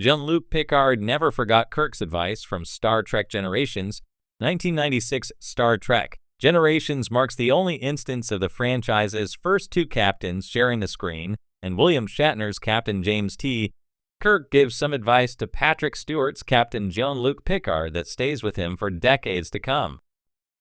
Jean-Luc Picard never forgot Kirk's advice from Star Trek Generations. 1996 Star Trek Generations marks the only instance of the franchise's first two captains sharing the screen, and William Shatner's Captain James T. Kirk gives some advice to Patrick Stewart's Captain Jean-Luc Picard that stays with him for decades to come.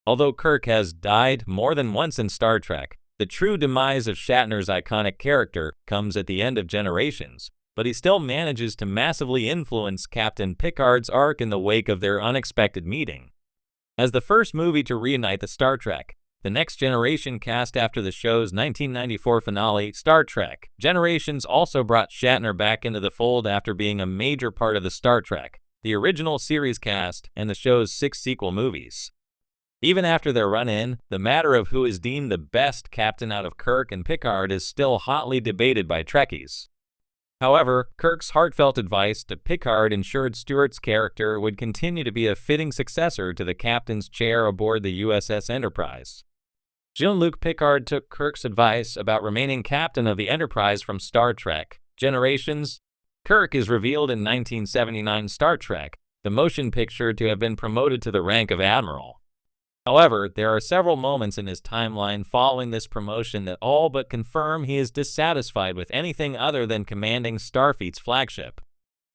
Although Kirk has died more than once in Star Trek, the true demise of Shatner's iconic character comes at the end of Generations, but he still manages to massively influence Captain Picard's arc in the wake of their unexpected meeting. As the first movie to reunite the Star Trek, The Next Generation cast after the show's 1994 finale, Star Trek Generations also brought Shatner back into the fold after being a major part of the Star Trek, the original series cast, and the show's 6 sequel movies. Even after their run-in, the matter of who is deemed the best captain out of Kirk and Picard is still hotly debated by Trekkies. However, Kirk's heartfelt advice to Picard ensured Stewart's character would continue to be a fitting successor to the captain's chair aboard the USS Enterprise. Jean-Luc Picard took Kirk's advice about remaining captain of the Enterprise from Star Trek Generations. Kirk is revealed in 1979 Star Trek, the motion picture, to have been promoted to the rank of admiral. However, there are several moments in his timeline following this promotion that all but confirm he is dissatisfied with anything other than commanding Starfleet's flagship.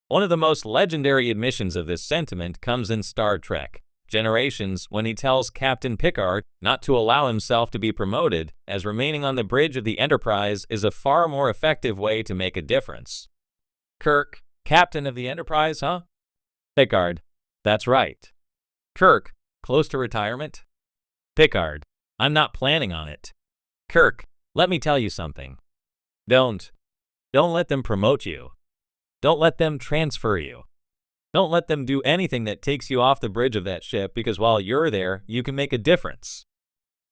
One of the most legendary admissions of this sentiment comes in Star Trek Generations, when he tells Captain Picard not to allow himself to be promoted, as remaining on the bridge of the Enterprise is a far more effective way to make a difference. Kirk, captain of the Enterprise, huh? Picard, that's right. Kirk, close to retirement? Picard, I'm not planning on it. Kirk, let me tell you something. Don't let them promote you. Don't let them transfer you. Don't let them do anything that takes you off the bridge of that ship, because while you're there, you can make a difference.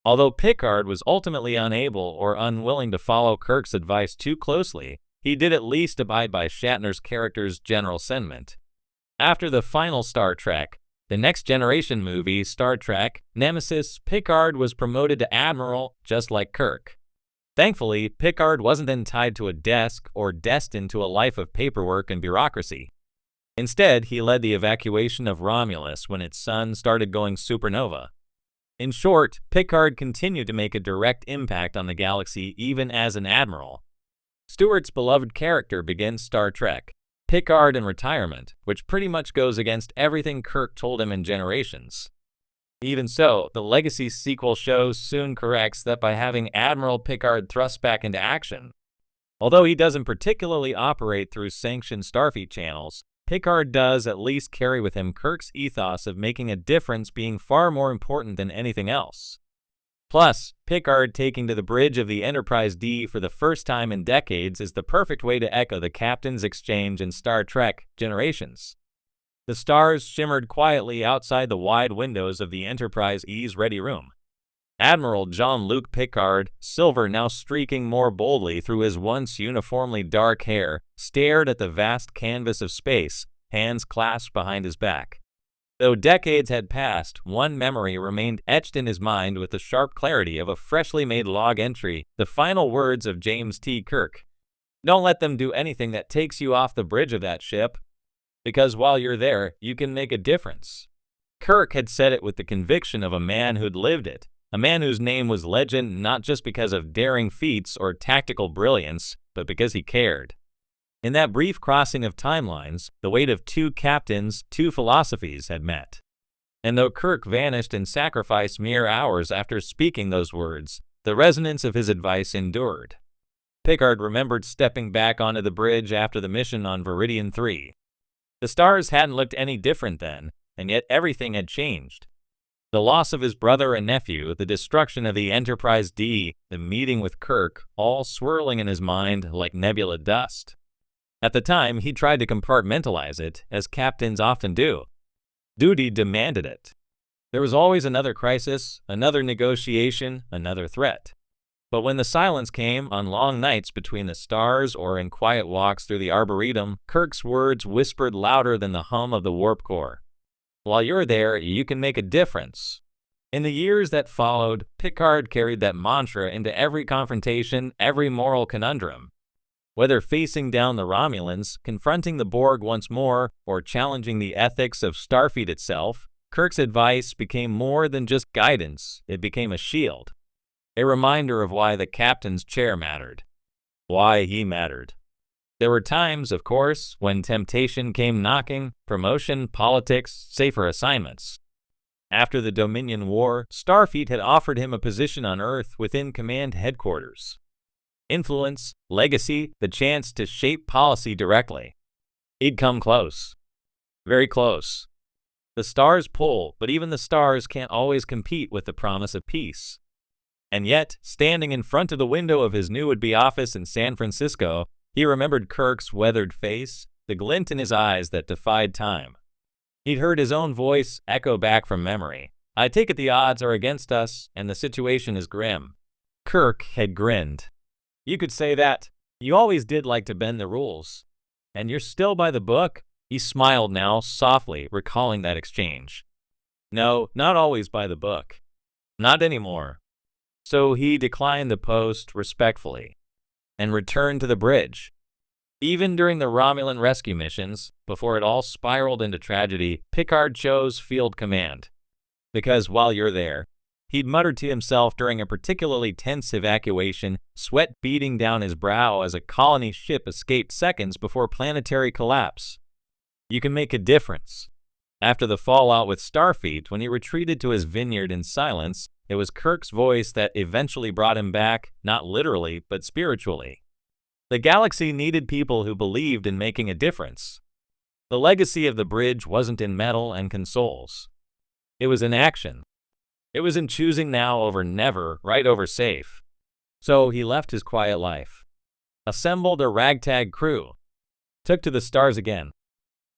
Although Picard was ultimately unable or unwilling to follow Kirk's advice too closely, he did at least abide by Shatner's character's general sentiment. After the final Star Trek, The Next Generation movie, Star Trek Nemesis, Picard was promoted to admiral, just like Kirk. Thankfully, Picard wasn't then tied to a desk or destined to a life of paperwork and bureaucracy. Instead, he led the evacuation of Romulus when its sun started going supernova. In short, Picard continued to make a direct impact on the galaxy even as an admiral. Stewart's beloved character begins Star Trek Picard in retirement, which pretty much goes against everything Kirk told him in Generations. Even so, the Legacy sequel show soon corrects that by having Admiral Picard thrust back into action. Although he doesn't particularly operate through sanctioned Starfleet channels, Picard does at least carry with him Kirk's ethos of making a difference being far more important than anything else. Plus, Picard taking to the bridge of the Enterprise D for the first time in decades is the perfect way to echo the captain's exchange in Star Trek Generations. The stars shimmered quietly outside the wide windows of the Enterprise E's ready room. Admiral Jean-Luc Picard, silver now streaking more boldly through his once uniformly dark hair, stared at the vast canvas of space, hands clasped behind his back. Though decades had passed, one memory remained etched in his mind with the sharp clarity of a freshly made log entry, the final words of James T. Kirk. Don't let them do anything that takes you off the bridge of that ship, because while you're there, you can make a difference. Kirk had said it with the conviction of a man who'd lived it, a man whose name was legend not just because of daring feats or tactical brilliance, but because he cared. In that brief crossing of timelines, the weight of two captains, two philosophies had met. And though Kirk vanished and sacrificed mere hours after speaking those words, the resonance of his advice endured. Picard remembered stepping back onto the bridge after the mission on Viridian 3. The stars hadn't looked any different then, and yet everything had changed. The loss of his brother and nephew, the destruction of the Enterprise D, the meeting with Kirk, all swirling in his mind like nebula dust. At the time, he tried to compartmentalize it, as captains often do. Duty demanded it. There was always another crisis, another negotiation, another threat. But when the silence came on long nights between the stars or in quiet walks through the Arboretum, Kirk's words whispered louder than the hum of the warp core. While you're there, you can make a difference. In the years that followed, Picard carried that mantra into every confrontation, every moral conundrum. Whether facing down the Romulans, confronting the Borg once more, or challenging the ethics of Starfleet itself, Kirk's advice became more than just guidance. It became a shield. A reminder of why the captain's chair mattered. Why he mattered. There were times, of course, when temptation came knocking: promotion, politics, safer assignments. After the Dominion War, Starfleet had offered him a position on Earth within command headquarters. Influence, legacy, the chance to shape policy directly. He'd come close. Very close. The stars pull, but even the stars can't always compete with the promise of peace. And yet, standing in front of the window of his new would-be office in San Francisco, he remembered Kirk's weathered face, the glint in his eyes that defied time. He'd heard his own voice echo back from memory. "I take it the odds are against us, and the situation is grim." Kirk had grinned. "You could say that. You always did like to bend the rules. And you're still by the book?" He smiled now, softly, recalling that exchange. "No, not always by the book. Not anymore." So he declined the post respectfully and returned to the bridge. Even during the Romulan rescue missions, before it all spiraled into tragedy, Picard chose field command. Because while you're there, he'd muttered to himself during a particularly tense evacuation, sweat beading down his brow as a colony ship escaped seconds before planetary collapse. "You can make a difference." After the fallout with Starfleet, when he retreated to his vineyard in silence, it was Kirk's voice that eventually brought him back, not literally, but spiritually. The galaxy needed people who believed in making a difference. The legacy of the bridge wasn't in metal and consoles. It was in action. It was in choosing now over never, right over safe. So he left his quiet life, assembled a ragtag crew, took to the stars again.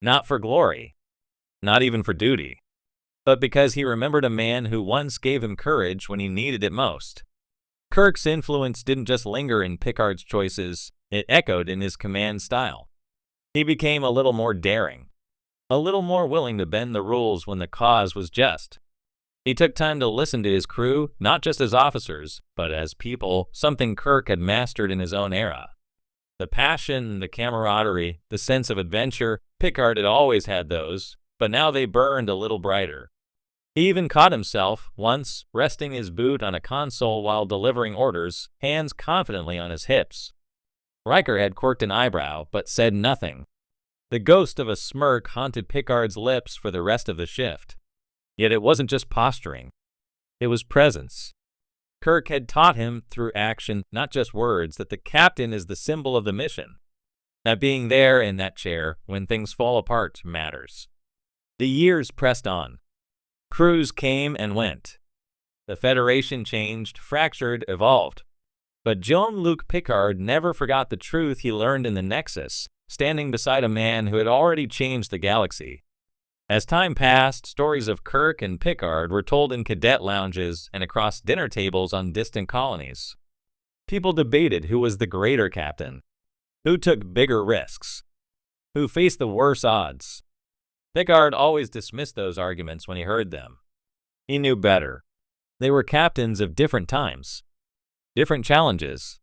Not for glory, not even for duty, but because he remembered a man who once gave him courage when he needed it most. Kirk's influence didn't just linger in Picard's choices, it echoed in his command style. He became a little more daring, a little more willing to bend the rules when the cause was just. He took time to listen to his crew, not just as officers, but as people, something Kirk had mastered in his own era. The passion, the camaraderie, the sense of adventure, Picard had always had those, but now they burned a little brighter. He even caught himself, once, resting his boot on a console while delivering orders, hands confidently on his hips. Riker had quirked an eyebrow, but said nothing. The ghost of a smirk haunted Picard's lips for the rest of the shift. Yet it wasn't just posturing. It was presence. Kirk had taught him, through action, not just words, that the captain is the symbol of the mission. That being there in that chair, when things fall apart, matters. The years pressed on. Crews came and went. The Federation changed, fractured, evolved. But Jean-Luc Picard never forgot the truth he learned in the Nexus, standing beside a man who had already changed the galaxy. As time passed, stories of Kirk and Picard were told in cadet lounges and across dinner tables on distant colonies. People debated who was the greater captain, who took bigger risks, who faced the worse odds. Picard always dismissed those arguments when he heard them. He knew better. They were captains of different times, different challenges,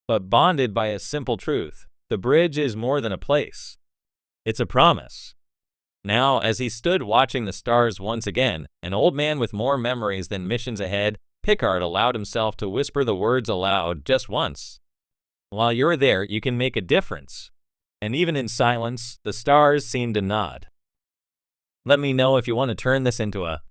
but bonded by a simple truth: the bridge is more than a place. It's a promise. Now, as he stood watching the stars once again, an old man with more memories than missions ahead, Picard allowed himself to whisper the words aloud just once. While you're there, you can make a difference. And even in silence, the stars seemed to nod. Let me know if you want to turn this into a